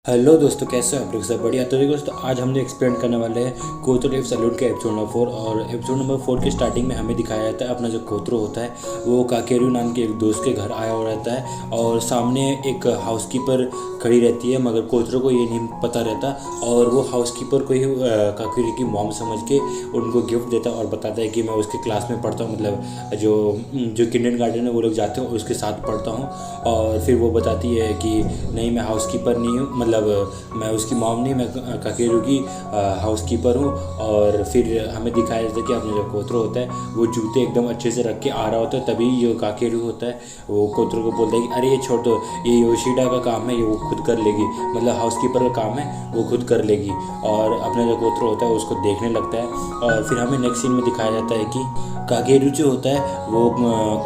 Hello दोस्तों, कैसे हो आप लोग? सब बढ़िया। तो देखो दोस्तों, आज हम लोग एक्सप्लेन करने वाले हैं कोतरो एफ सैल्यूट के एपिसोड नंबर 4। और एपिसोड नंबर 4 के स्टार्टिंग में हमें दिखाया जाता है अपना जो कोतरो होता है वो काकेरू नाम के एक दोस्त के घर आया हुआ रहता है और सामने एक हाउसकीपर खड़ी रहती है, मगर कोतरो को ये नहीं पता रहता और वो हाउसकीपर को ही काकेरू की मॉम समझ के उनको गिफ्ट देता है और बताता है कि मैं उसके क्लास में पढ़ता हूँ, मतलब जो जो किंडरगार्टन है वो लोग जाते हैं और उसके साथ पढ़ता हूँ। और फिर वो बताती है कि नहीं, मैं हाउसकीपर नहीं हूँ, मतलब मैं उसकी मॉम नहीं, मैं काकेरू की हाउसकीपर हूँ। और फिर हमें दिखाया जाता है कि अपना जो कोतरो होता है वो जूते एकदम अच्छे से रख के आ रहा होता है, तभी जो काकेरू होता है वो कोतरो को बोलता है कि अरे ये छोड़ दो, ये योशिडा का काम है, ये वो खुद कर लेगी, मतलब हाउसकीपर का काम है वो खुद कर लेगी। और अपना जो कोतरो होता है उसको देखने लगता है। और फिर हमें नेक्स्ट सीन में दिखाया जाता है कि काकेरू जो होता है वो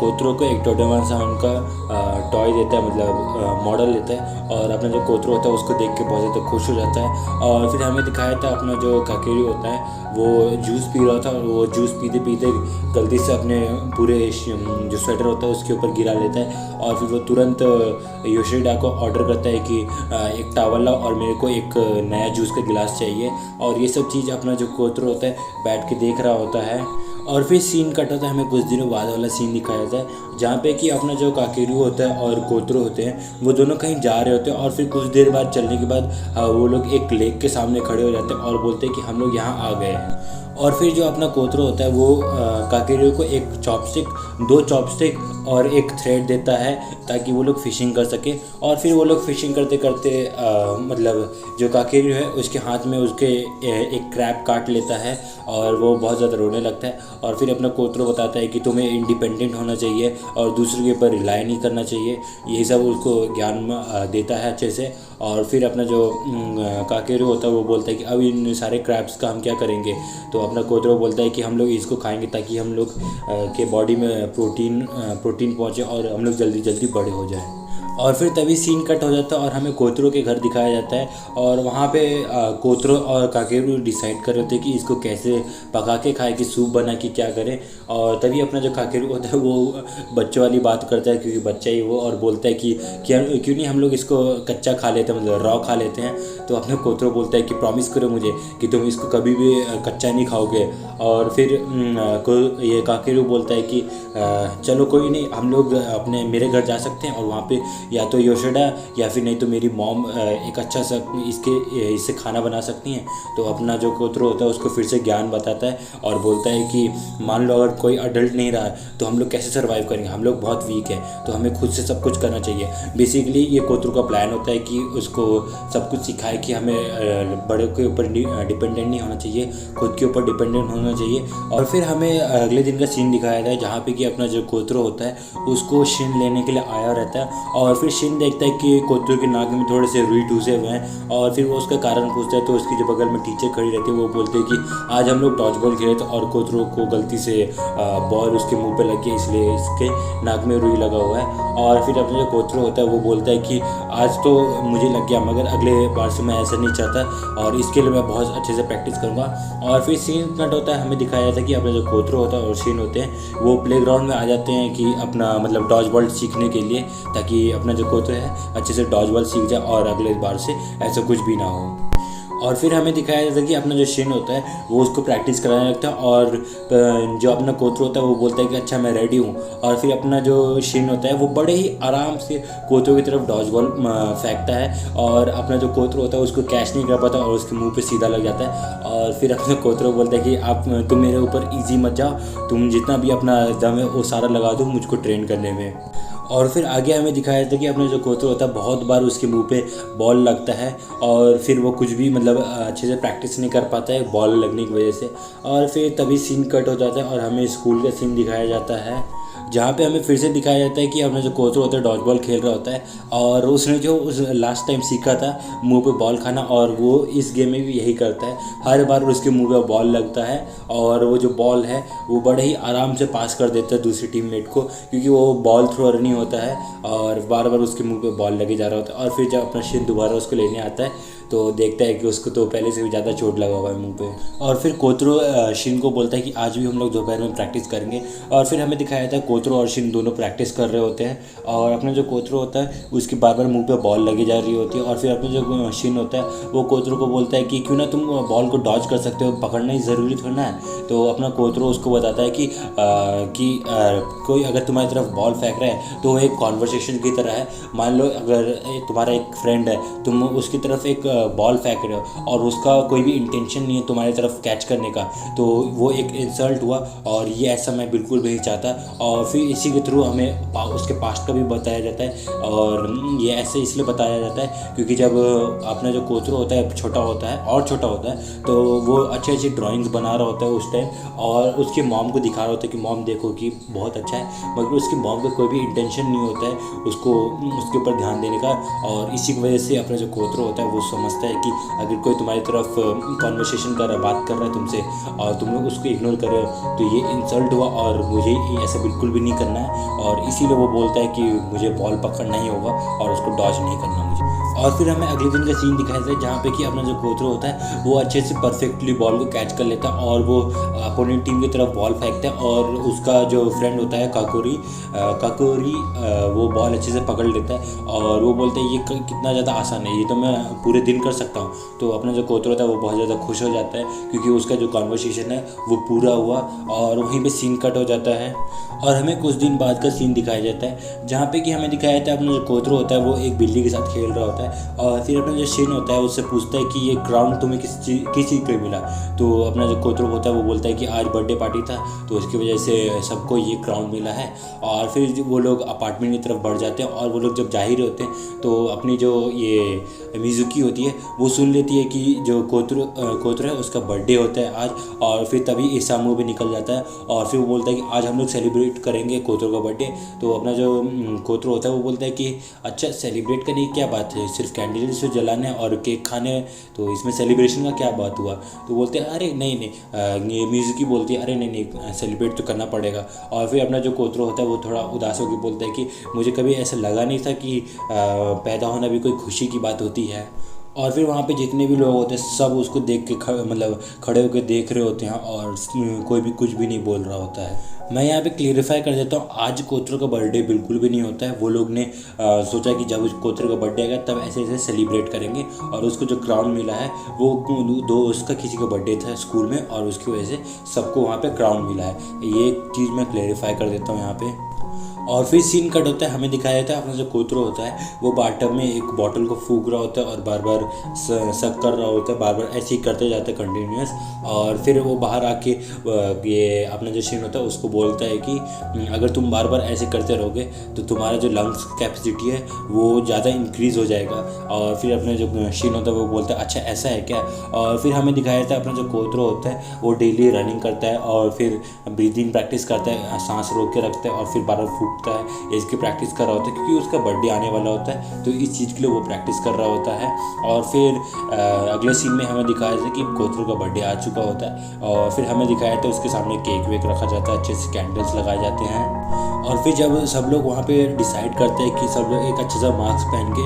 कोतरो को एक डोरेमोन सा उनका टॉय देता है, मतलब मॉडल देता है। और अपना जो कोतरो होता है उसको देख के बहुत ज़्यादा खुश हो जाता है। और फिर हमें दिखाया था अपना जो काकेरू होता है वो जूस पी रहा था और वो जूस पीते पीते गलती से अपने पूरे जो स्वेटर होता है उसके ऊपर गिरा लेता है। और फिर वो तुरंत योशिडा को ऑर्डर करता है कि एक टावल लाओ और मेरे को एक नया जूस का गिलास चाहिए। और ये सब चीज़ अपना जो कोतरो होता है बैठ के देख रहा होता है। और फिर सीन कट होता है, हमें कुछ दिनों बाद वाला सीन दिखाया जाता है जहाँ पे कि अपना जो काकेरू होता है और कोतरो होते हैं वो दोनों कहीं जा रहे होते हैं। और फिर कुछ देर बाद चलने के बाद वो लोग एक लेक के सामने खड़े हो जाते हैं और बोलते हैं कि हम लोग यहाँ आ गए हैं। और फिर जो अपना कोतरो होता है वो काकेरू को एक चॉपस्टिक, 2 चॉपस्टिक और एक थ्रेड देता है ताकि वो लोग फ़िशिंग कर सके। और फिर वो लोग फ़िशिंग करते करते मतलब जो काकेरू है उसके हाथ में उसके एक क्रैब काट लेता है और वो बहुत ज़्यादा रोने लगता है। और फिर अपना कोतरो बताता है कि तुम्हें इंडिपेंडेंट होना चाहिए और दूसरों के ऊपर रिलाई नहीं करना चाहिए, यही सब उसको ज्ञान देता है अच्छे से। और फिर अपना जो काकेरू होता है वो बोलता है कि अब इन सारे क्रैब्स का हम क्या करेंगे। तो अपना कोतरो बोलता है कि हम लोग इसको खाएंगे ताकि हम लोग के बॉडी में प्रोटीन पहुँचे और हम लोग जल्दी जल्दी बड़े हो जाएं। और फिर तभी सीन कट हो जाता है और हमें कोतरो के घर दिखाया जाता है। और वहाँ पे कोतरो और काकेरू डिसाइड कर रहे थे कि इसको कैसे पका के खाए, कि सूप बना के क्या करें। और तभी अपना जो काकेरू होता है वो बच्चों वाली बात करता है, क्योंकि बच्चा ही वो, और बोलता है कि क्यों नहीं हम लोग इसको कच्चा खा लेते हैं, मतलब रॉ खा लेते हैं। तो अपने कोतरो बोलता है कि प्रॉमिस करो मुझे कि तुम इसको कभी भी कच्चा नहीं खाओगे। और फिर ये काकेरू बोलता है कि चलो कोई नहीं, हम लोग अपने मेरे घर जा सकते हैं और वहाँ पे या तो योशिडा या फिर नहीं तो मेरी मॉम एक अच्छा सा इससे खाना बना सकती हैं। तो अपना जो कोतरो होता है उसको फिर से ज्ञान बताता है और बोलता है कि मान लो अगर कोई अडल्ट नहीं रहा तो हम लोग कैसे सर्वाइव करेंगे, हम लोग बहुत वीक है, तो हमें खुद से सब कुछ करना चाहिए। बेसिकली ये कोतरो का प्लान होता है कि उसको सब कुछ सिखाए कि हमें बड़े के ऊपर डिपेंडेंट नहीं होना चाहिए, खुद के ऊपर डिपेंडेंट होना चाहिए। और फिर हमें अगले दिन का सीन दिखाया जाता है जहाँ पे कि अपना जो कोतरो होता है उसको शिन लेने के लिए आया रहता है। और फिर शिन देखता है कि कोतरो के नाक में थोड़े से रुई ठूसे हुए हैं और फिर वो उसका कारण पूछता है। तो उसकी जो बगल में टीचर खड़ी रहती है वो बोलते हैं कि आज हम लोग डॉज बॉल खेले थे और कोतरो को गलती से बॉल उसके मुंह पे लग गया, इसलिए इसके नाक में रुई लगा हुआ है। और फिर अपना जो कोतरो होता है वो बोलता है कि आज तो मुझे लग गया, मगर अगले बार से मैं ऐसा नहीं चाहता और इसके लिए मैं बहुत अच्छे से प्रैक्टिस करूँगा। और फिर सीन कट होता है, हमें दिखाया जाता है कि अपना जो कोतरो होता है और शिन होते हैं वो प्लेग्राउंड में आ जाते हैं कि अपना मतलब डॉज बॉल सीखने के लिए, ताकि अपना जो कोतरो है अच्छे से डॉज बॉल सीख जाए और अगले बार से ऐसा कुछ भी ना हो। और फिर हमें दिखाया जाता है कि अपना जो शिन होता है वो उसको प्रैक्टिस कराने लगता है और जो अपना कोतरो होता है वो बोलता है कि अच्छा मैं रेडी हूँ। और फिर अपना जो शिन होता है वो बड़े ही आराम से कोतरो की तरफ डॉज बॉल फेंकता है और अपना जो कोतरो होता है उसको कैच नहीं कर पाता और उसके मुंह पे सीधा लग जाता है। और फिर अपना कोतरो बोलता है कि आप तुम मेरे ऊपर ईजी मत जाओ, तुम जितना भी अपना दम है वो सारा लगा दो मुझको ट्रेन करने में। और फिर आगे हमें दिखाया जाता है कि अपना जो कोतरो होता है बहुत बार उसके मुंह पे बॉल लगता है और फिर वो कुछ भी मतलब अच्छे से प्रैक्टिस नहीं कर पाता है बॉल लगने की वजह से। और फिर तभी सीन कट हो जाता है और हमें स्कूल का सीन दिखाया जाता है जहाँ पे हमें फिर से दिखाया जाता है कि अपना जो कोतरो होता है डॉज बॉल खेल रहा होता है और उसने जो उस लास्ट टाइम सीखा था मुंह पे बॉल खाना, और वो इस गेम में भी यही करता है, हर बार उसके मुंह पे बॉल लगता है और वो जो बॉल है वो बड़े ही आराम से पास कर देता है दूसरी टीममेट को, क्योंकि वो बॉल थ्रोअर नहीं होता है और बार बार उसके मुंह पे बॉल लगे जा रहा होता है। और फिर जब अपना शिन दोबारा उसको लेने आता है तो देखता है कि उसको तो पहले से भी ज़्यादा चोट लगा हुआ है मुंह पे। और फिर कोतरो शिन को बोलता है कि आज भी हम लोग दोपहर में प्रैक्टिस करेंगे। और फिर हमें दिखाया जाता है कोतरो और शिन दोनों प्रैक्टिस कर रहे होते हैं और अपना जो कोतरो होता है उसकी बार बार मुंह पे बॉल लगी जा रही होती है और फिर अपना जो शिन होता है वो कोतरो को बोलता है कि क्यों ना तुम बॉल को डॉज कर सकते हो, पकड़ना ही ज़रूरी थोड़ा है। तो अपना कोतरो उसको बताता है कि कोई अगर तुम्हारी तरफ बॉल फेंक रहा है तो वो एक कॉन्वर्सेशन की तरह है। मान लो अगर तुम्हारा एक फ्रेंड है, तुम उसकी तरफ एक बॉल फेंक रहे हो और उसका कोई भी इंटेंशन नहीं है तुम्हारी तरफ कैच करने का, तो वो एक इंसल्ट हुआ और ये ऐसा मैं बिल्कुल भी नहीं चाहता। और फिर इसी के थ्रू हमें उसके पास्ट का भी बताया जाता है और ये ऐसे इसलिए बताया जाता है क्योंकि जब अपना जो कोतरो होता है छोटा होता है और छोटा होता है तो वो अच्छी अच्छी ड्राइंग्स बना रहा होता है उस टाइम और उसकी मॉम को दिखा रहा होता है कि मॉम देखो कि बहुत अच्छा है, मगर उसकी मॉम को कोई भी इंटेंशन नहीं होता है उसको उसके ऊपर ध्यान देने का। और इसी की वजह से अपना जो कोतरो होता है वो समझता है कि अगर कोई तुम्हारी तरफ कॉन्वर्सेशन कर रहा, बात कर रहा है तुमसे और तुम लोग उसको इग्नोर कर रहे हो तो ये इंसल्ट हुआ और मुझे ऐसा बिल्कुल भी नहीं करना है। और इसीलिए वो बोलता है कि मुझे बॉल पकड़ना ही होगा और उसको डॉज नहीं करना मुझे। और फिर हमें अगले दिन का सीन दिखाया जाता है जहाँ पे कि अपना जो कोतरो होता है वो अच्छे से परफेक्टली बॉल को कैच कर लेता है और वो अपोनेंट टीम की तरफ बॉल फेंकता है और उसका जो फ्रेंड होता है काकोरी वो बॉल अच्छे से पकड़ लेता है और वो बोलता है ये कितना ज़्यादा आसान है, ये तो मैं पूरे दिन कर सकता हूँ। तो अपना जो कोतरो होता है वो बहुत ज़्यादा खुश हो जाता है क्योंकि उसका जो कॉन्वर्सेशन है वो पूरा हुआ और वहीं पे सीन कट हो जाता है। और हमें कुछ दिन बाद का सीन दिखाया जाता है जहाँ पे कि हमें दिखाया जाता है अपना जो कोतरो होता है वो एक बिल्ली के साथ खेल रहा होता है और फिर अपना जो शिन होता है उससे पूछता है कि ये क्राउन तुम्हें किस चीज़ पे मिला। तो अपना जो कोतरो होता है वो बोलता है कि आज बर्थडे पार्टी था तो उसकी वजह से सबको ये क्राउन मिला है। और फिर वो लोग अपार्टमेंट की तरफ बढ़ जाते हैं और वो लोग जब जा ही रहे होते हैं तो अपनी जो ये मिजुकी होती है वो सुन लेती है कि जो कोतरो है उसका बर्थडे होता है आज। और फिर तभी ईसामू भी निकल जाता है और फिर वो बोलता है कि आज हम लोग सेलिब्रेट करेंगे कोतरो का बर्थडे। तो अपना जो कोतरो होता है वो बोलता है कि अच्छा सेलिब्रेट करने की क्या बात है, सिर्फ कैंडल्स तो जलाने और केक खाने, तो इसमें सेलिब्रेशन का क्या बात हुआ। तो बोलते हैं अरे नहीं नहीं, ये मिजुकी बोलती है अरे नहीं सेलिब्रेट तो करना पड़ेगा। और फिर अपना जो कोतरो होता है वो थोड़ा उदास होकर बोलता है कि मुझे कभी ऐसा लगा नहीं था कि पैदा होना भी कोई खुशी की बात होती है। और फिर वहाँ पे जितने भी लोग होते हैं सब उसको देख के खड़े होकर देख रहे होते हैं और कोई भी कुछ भी नहीं बोल रहा होता है। मैं यहाँ पे क्लियरिफाई कर देता हूँ, आज कोतरो का बर्थडे बिल्कुल भी नहीं होता है। वो लोग ने सोचा कि जब कोतरो का बर्थडे आएगा तब ऐसे ऐसे सेलिब्रेट करेंगे और उसको जो क्राउन मिला है वो उसका किसी का बर्थडे था स्कूल में और उसकी वजह से सबको वहाँ पे क्राउन मिला है। ये चीज़ मैं क्लियरिफाई कर देता हूँ यहाँ पे। और फिर सीन कट होता है, हमें दिखाया जाता है अपना जो कोतरो होता है वो बाथटब में एक बॉटल को फूंक रहा होता है और बार बार सक कर रहा होता है, बार बार ऐसे ही करते जाता है कंटिन्यूस। और फिर वो बाहर आके ये अपना जो शिन होता है उसको बोलता है कि अगर तुम बार बार ऐसे करते रहोगे तो तुम्हारा जो लंग्स कैपेसिटी है वो ज़्यादा इंक्रीज़ हो जाएगा। और फिर अपना जो शिन होता है वो बोलता है अच्छा ऐसा है क्या। और फिर हमें दिखाया जाता है अपना जो कोतरो होता है वो डेली रनिंग करता है और फिर ब्रीदिंग प्रैक्टिस करता है, सांस रोक के रखता है और फिर बार बार है, इसकी प्रैक्टिस कर रहा होता है क्योंकि उसका बर्थडे आने वाला होता है तो इस चीज़ के लिए वो प्रैक्टिस कर रहा होता है। और फिर अगले सीन में हमें दिखाया जाता है कि कोतरो का बर्थडे आ चुका होता है और फिर हमें दिखाया जाता है उसके सामने केक वेक रखा जाता है, अच्छे से कैंडल्स लगाए जाते हैं। और फिर जब सब लोग वहाँ पे डिसाइड करते हैं कि सब लोग एक अच्छा सा मास्क पहन के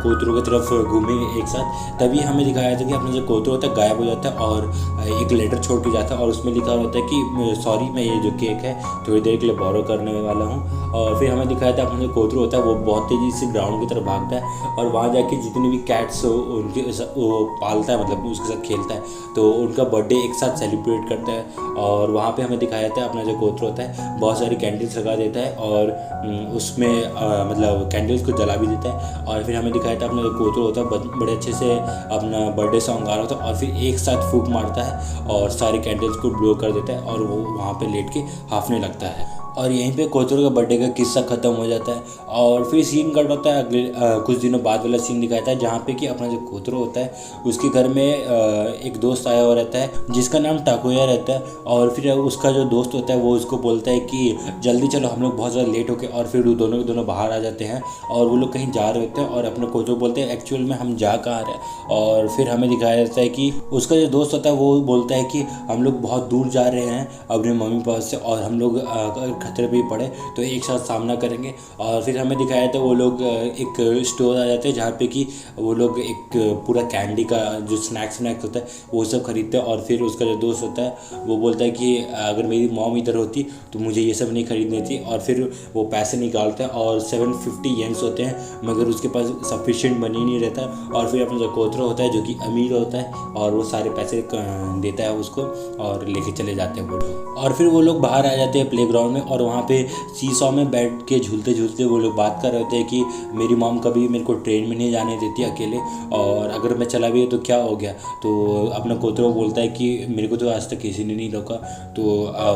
कोतरो की तरफ घूमेंगे एक साथ, तभी हमें दिखाया जाता है कि अपना जो कोतरो होता है गायब हो जाता है और एक लेटर छोड़ के जाता है और उसमें लिखा होता है कि सॉरी मैं ये जो केक है थोड़ी देर के लिए बोरो करने वाला हूँ। और फिर हमें दिखाया था अपना जो कोतरो होता है वो बहुत तेज़ी से ग्राउंड की तरफ भागता है और वहाँ जाके जितनी भी कैट्स उनके वो पालता है, मतलब उसके साथ खेलता है, तो उनका बर्थडे एक साथ सेलिब्रेट करता है। और वहाँ पे हमें दिखाया जाता है अपना जो कोतरो होता है बहुत सारी कैंडल्स लगा देता है और उसमें मतलब कैंडल्स को जला भी देता है। और फिर हमें दिखाया था अपना जो कोतरो होता है बड़े अच्छे से अपना बर्थडे सॉन्ग गा रहा होता है और फिर एक साथ फूंक मारता है और सारी कैंडल्स को ब्लो कर देता है और वो वहाँ पे लेट के हाफने लगता है। और यहीं पे कोतरो का बर्थडे का किस्सा ख़त्म हो जाता है। और फिर सीन कट होता है अगले कुछ दिनों बाद वाला सीन दिखाता है जहाँ पे कि अपना जो कोतरो होता है उसके घर में एक दोस्त आया हुआ रहता है जिसका नाम टाकोया रहता है। और फिर उसका जो दोस्त होता है वो उसको बोलता है कि जल्दी चलो हम लोग बहुत ज़्यादा लेट हो गए। और फिर वो दोनों के दोनों बाहर आ जाते हैं और वो लोग कहीं जा रहे होते हैं और अपने कोतरो बोलते हैं एक्चुअल में हम जा कहाँ रहे हैं। और फिर हमें दिखाया जाता है कि उसका जो दोस्त होता है वो बोलता है कि हम लोग बहुत दूर जा रहे हैं अपने मम्मी पापा से और हम लोग खतरे भी पड़े तो एक साथ सामना करेंगे। और फिर हमें दिखाया था वो लोग एक स्टोर आ जाते हैं जहाँ पे कि वो लोग एक पूरा कैंडी का जो स्नैक्स होता है वो सब खरीदते हैं। और फिर उसका जो दोस्त होता है वो बोलता है कि अगर मेरी मॉम इधर होती तो मुझे ये सब नहीं खरीदनी थी। और फिर वो पैसे निकालता है और 750 येन्स होते हैं, मगर उसके पास सफिशिएंट मनी नहीं रहता। और फिर अपना जो कोतरो होता है जो कि अमीर होता है और वो सारे पैसे देता है उसको और लेके चले जाते हैं वो लोग। और फिर वो लोग बाहर आ जाते हैं प्लेग्राउंड में और वहाँ पे सीसॉ में बैठ के झूलते झूलते वो लोग बात कर रहे होते हैं कि मेरी मॉम कभी मेरे को ट्रेन में नहीं जाने देती अकेले, और अगर मैं चला भी तो क्या हो गया। तो अपना कोतरो बोलता है कि मेरे को तो आज तक किसी ने नहीं रोका। तो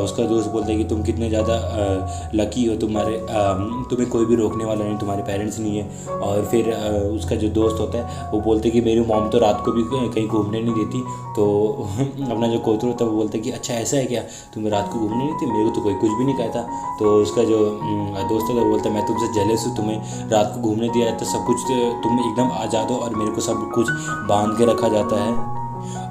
उसका दोस्त बोलता है कि तुम कितने ज़्यादा लकी हो, तुम्हें कोई भी रोकने वाला नहीं, तुम्हारे पेरेंट्स नहीं है। और फिर उसका जो दोस्त होता है वो बोलते हैं कि मेरी मॉम तो रात को भी कहीं घूमने नहीं देती। तो अपना जो कोतरो होता है वो बोलता है कि अच्छा ऐसा है क्या, तुम्हें रात को घूमने नहीं देती, मेरे को तो कोई कुछ भी नहीं कहता। तो उसका जो दोस्त होता है वो बोलता है मैं तुमसे जेलस हूँ, तुम्हें रात को घूमने दिया जाता है, सब कुछ तुम एकदम आज़ाद हो और मेरे को सब कुछ बांध के रखा जाता है।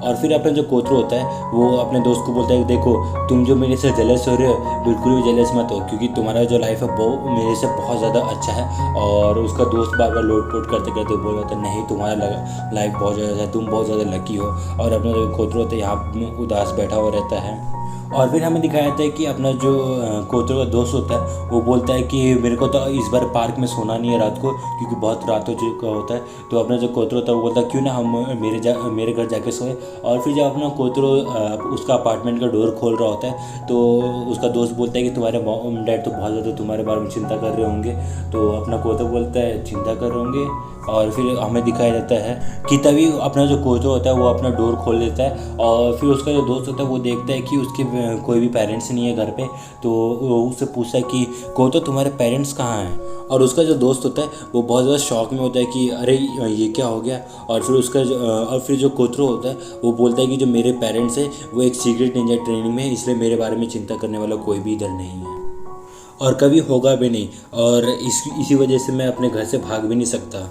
और फिर अपना जो कोतरो होता है वो अपने दोस्त को बोलता है देखो तुम जो मेरे से जेलस हो रहे हो बिल्कुल भी जेलस मत हो, क्योंकि तुम्हारा जो लाइफ है वो मेरे से बहुत ज़्यादा अच्छा है। और उसका दोस्त बार बार लोट पोट करते करते बोल रहा था नहीं तुम्हारा लाइफ बहुत ज़्यादा है, तुम बहुत ज़्यादा लकी हो। और अपना जो कोतरो होता है यहाँ उदास बैठा हुआ रहता है। और फिर हमें दिखाया जाता है कि अपना जो कोतरो का दोस्त होता है वो बोलता है कि मेरे को तो इस बार पार्क में सोना नहीं है रात को, क्योंकि बहुत रात हो चुका होता है। तो अपना जो कोतरो होता है वो बोलता है क्यों ना हम मेरे घर जाके सोए। और फिर जब अपना कोतरो उसका अपार्टमेंट का डोर खोल रहा होता है तो उसका दोस्त बोलता है कि तुम्हारे मॉम डैड तो बहुत ज़्यादा तुम्हारे बारे में चिंता कर रहे होंगे। तो अपना कोतरो बोलता है चिंता कर रहे होंगे। और फिर हमें दिखाया जाता है कि तभी अपना जो कोतरो होता है वो अपना डोर खोल देता है। और फिर उसका जो दोस्त होता है वो देखता है कि उसके कोई भी पेरेंट्स नहीं है घर पे। तो वो उससे पूछता है कि कोतरो तुम्हारे पेरेंट्स कहाँ हैं। और उसका जो दोस्त होता है वो बहुत ज़्यादा शॉक में होता है कि अरे ये क्या हो गया। और फिर जो कोतरो होता है वो बोलता है कि जो मेरे पेरेंट्स हैं वो एक सीक्रेट निंजा ट्रेनिंग में है, इसलिए मेरे बारे में चिंता करने वाला कोई भी इधर नहीं है और कभी होगा भी नहीं। और इसी वजह से मैं अपने घर से भाग भी नहीं सकता।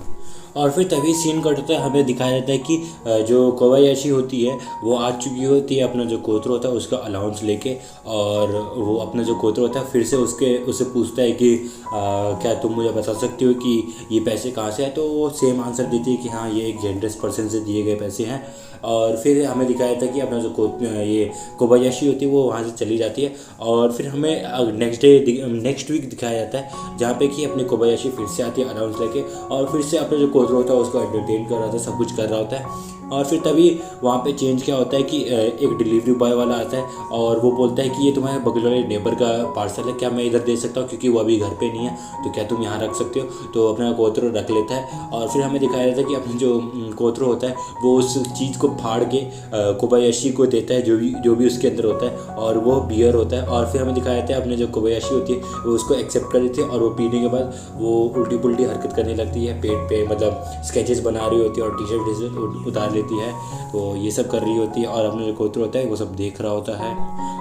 और फिर तभी सीन कट होता है, हमें दिखाया जाता है कि जो कोबायाशी होती है वो आ चुकी होती है अपना जो कोतरो होता है उसका अलाउंस लेके। और वो अपना जो कोतरो होता है फिर से उससे पूछता है कि क्या तुम मुझे बता सकती हो कि ये पैसे कहाँ से आए। तो वो सेम आंसर देती है कि हाँ ये एक जेनरस पर्सन से दिए गए पैसे हैं। और फिर हमें दिखाया था कि अपना जो ये कोबायाशी होती है वो वहाँ से चली जाती है। और फिर हमें नेक्स्ट वीक दिखाया जाता है जहाँ पे कि अपनी कोबायाशी फिर से आती है अनाउंस लेके और फिर से अपना जो कोतरो होता है उसको एंटरटेन कर रहा होता है, सब कुछ कर रहा होता है। और फिर तभी वहाँ पे चेंज क्या होता है कि एक डिलीवरी बॉय वाला आता है और वो बोलता है कि ये तुम्हारे बगल वाले नेबर का पार्सल है, क्या मैं इधर दे सकता हूँ, क्योंकि वो अभी घर पे नहीं है, तो क्या तुम यहाँ रख सकते हो। तो अपना कोतरो रख लेता है। और फिर हमें दिखाया जाता है कि अपना जो कोतरो होता है वो उस चीज़ को फाड़ के कोबायाशी को देता है, जो भी उसके अंदर होता है, और वो बियर होता है। और फिर हमें दिखाया जाता है अपने जो कोबायाशी होती है वो उसको एक्सेप्ट कर लेती है और वो पीने के बाद वो उल्टी पुल्टी हरकत करने लगती है, पेट पे मतलब स्केचेस बना रही होती है और टी शर्ट उतार लेती है। तो ये सब कर रही होती है और अपना जो कोतरो होता है वो सब देख रहा होता है।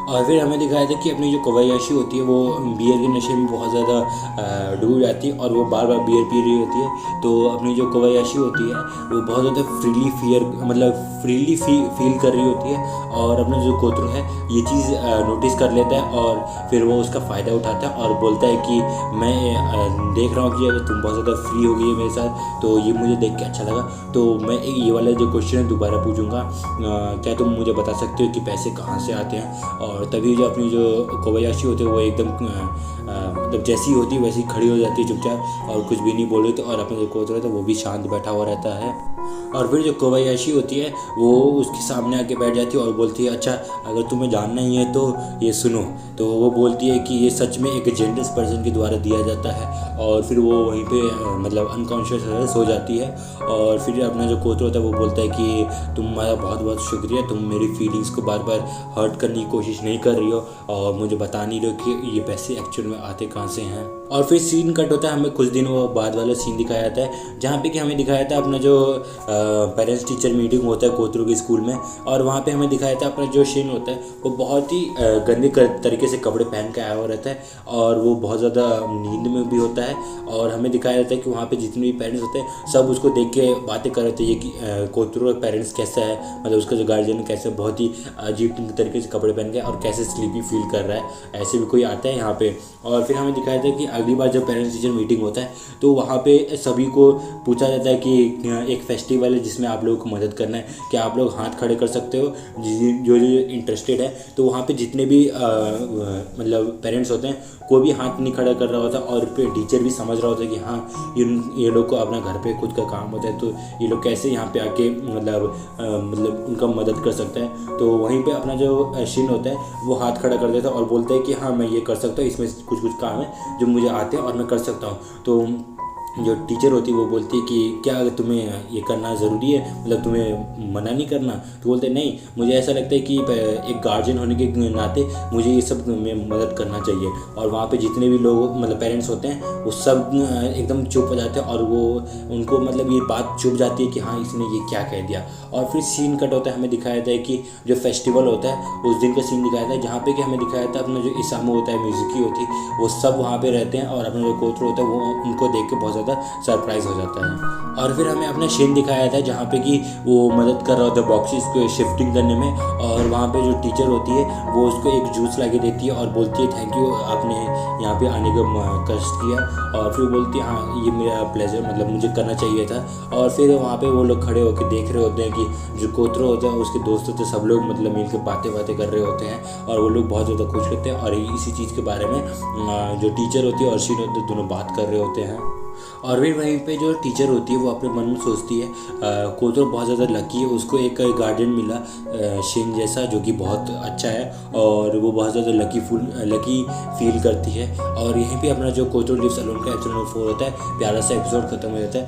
और फिर हमें दिखाया था कि अपनी जो कोबायाशी होती है वो बियर के नशे में बहुत ज़्यादा डूब जाती है और वो बार बार बियर पी रही होती है। तो अपनी जो कोबायाशी होती है वो बहुत ज़्यादा फ्रीली फील कर रही होती है और अपना जो कोतरो है ये चीज़ नोटिस कर लेता है और फिर वो उसका फ़ायदा उठाता है और बोलता है कि मैं देख रहा हूँ कि अगर तुम बहुत ज़्यादा फ्री हो गई है मेरे साथ तो ये मुझे देख के अच्छा लगा, तो मैं ये वाला जो क्वेश्चन है दोबारा पूछूंगा, क्या तुम मुझे बता सकते हो कि पैसे कहाँ से आते हैं। और तभी जो अपनी जो कोबायाशी होती है वो एकदम मतलब जैसी होती है वैसी खड़ी हो जाती है चुपचाप और कुछ भी नहीं बोल रही थी और अपना जो कोतरो रहता है वो भी शांत बैठा हुआ रहता है। और फिर जो कोबायाशी होती है वो उसके सामने आके बैठ जाती है और बोलती है अच्छा अगर तुम्हें जानना ही है तो ये सुनो। तो वो बोलती है कि ये सच में एक जेंडरस पर्सन के द्वारा दिया जाता है और फिर वो वहीं पे मतलब अनकॉन्शियस हो जाती है। और फिर अपना जो कोतरो होता है वो बोलता है कि तुम्हारा बहुत बहुत शुक्रिया, तुम मेरी फीलिंग्स को बार बार हर्ट करने की कोशिश नहीं कर रही हो और मुझे बता नहीं रहे हो कि ये पैसे एक्चुअल में आते कहाँ से हैं। और फिर सीन कट होता है, हमें कुछ दिनों बाद वाला सीन दिखाया जाता है जहाँ पे कि हमें दिखाया जाता है अपना जो पेरेंट्स टीचर मीटिंग होता है कोतरो के स्कूल में। और वहाँ पे हमें दिखाया जाता है अपना जो शिन होता है वो बहुत ही गंदे तरीके से कपड़े पहन के आया हुआ रहता है और वो बहुत ज़्यादा नींद में भी होता है। और हमें दिखाया जाता है कि वहाँ पे जितने भी पेरेंट्स होते हैं सब उसको देख के बातें कर रहे थे कि कोतरो का पेरेंट्स कैसा है, मतलब उसका जो गार्जियन कैसे बहुत ही अजीब तरीके से कपड़े पहन के और कैसे स्लीपी फील कर रहा है, ऐसे भी कोई आता है यहाँ पे। और फिर हमें दिखाया था कि अगली बार जब पेरेंट्स टीचर मीटिंग होता है तो वहाँ पे सभी को पूछा जाता है कि एक फेस्टिवल है जिसमें आप लोगों को मदद करना है, क्या आप लोग हाथ खड़े कर सकते हो जो जो इंटरेस्टेड है। तो वहाँ पे जितने भी मतलब पेरेंट्स होते हैं कोई भी हाथ नहीं खड़ा कर रहा होता और टीचर भी समझ रहा होता है कि हाँ ये लोग को अपना घर पे खुद का काम होता है तो ये लोग कैसे यहाँ पे आके मतलब उनका मदद कर सकता है। तो वहीं पे अपना जो शिन होता है वो हाथ खड़ा कर देता है और बोलता है कि हाँ मैं ये कर सकता हूँ, इसमें कुछ कुछ काम है जो मुझे आते हैं और मैं कर सकता हूँ। तो जो टीचर होती है वो बोलती है कि क्या तुम्हें ये करना ज़रूरी है, मतलब तुम्हें मना नहीं करना। तो बोलते नहीं, मुझे ऐसा लगता है कि एक गार्जियन होने के नाते मुझे ये सब में मदद करना चाहिए। और वहाँ पे जितने भी लोग मतलब पेरेंट्स होते हैं वो सब एकदम चुप हो जाते हैं और वो उनको मतलब ये बात चुप जाती है कि हाँ इसने ये क्या कह दिया। और फिर सीन कट होता है, हमें दिखाया जाता है कि जो फेस्टिवल होता है उस दिन का सीन दिखाया जाता है जहाँ पे कि हमें दिखाया जाता है अपना जो इसामो होता है, म्यूजिकी होती है, वो सब वहाँ पे रहते हैं और अपना जो कोतरो होता है वो उनको देख के बहुत ज़्यादा सरप्राइज हो जाता है। और फिर हमें अपना शिन दिखाया जाता है जहाँ पे कि वो मदद कर रहा होता है बॉक्सेस को शिफ्टिंग करने में। और वहाँ पे जो टीचर होती है वो उसको एक जूस ला के देती है और बोलती है थैंक यू आपने यहाँ पे आने का कष्ट किया। और फिर बोलती है हाँ ये मेरा प्लेजर, मतलब मुझे करना चाहिए था। और फिर वहाँ पे वो लोग खड़े होकर देख रहे होते हैं कि जो कोतरो होता है उसके दोस्त होते हैं सब लोग मतलब मिल के बातें कर रहे होते हैं और वो लोग बहुत ज़्यादा खुश रहते हैं। और इसी चीज़ के बारे में जो टीचर होती है और शिन होते हैं दोनों बात कर रहे होते हैं। और फिर वहीं पे जो टीचर होती है वो अपने मन में सोचती है कोतरो बहुत ज़्यादा लकी है, उसको एक गार्डियन मिला शिन जैसा जो कि बहुत अच्छा है और वो बहुत ज़्यादा लकी फील करती है। और यहीं पे अपना जो कोतरो लिव्स अलोन का एपिसोड 4 होता है प्यारा सा एपिसोड खत्म हो जाता है।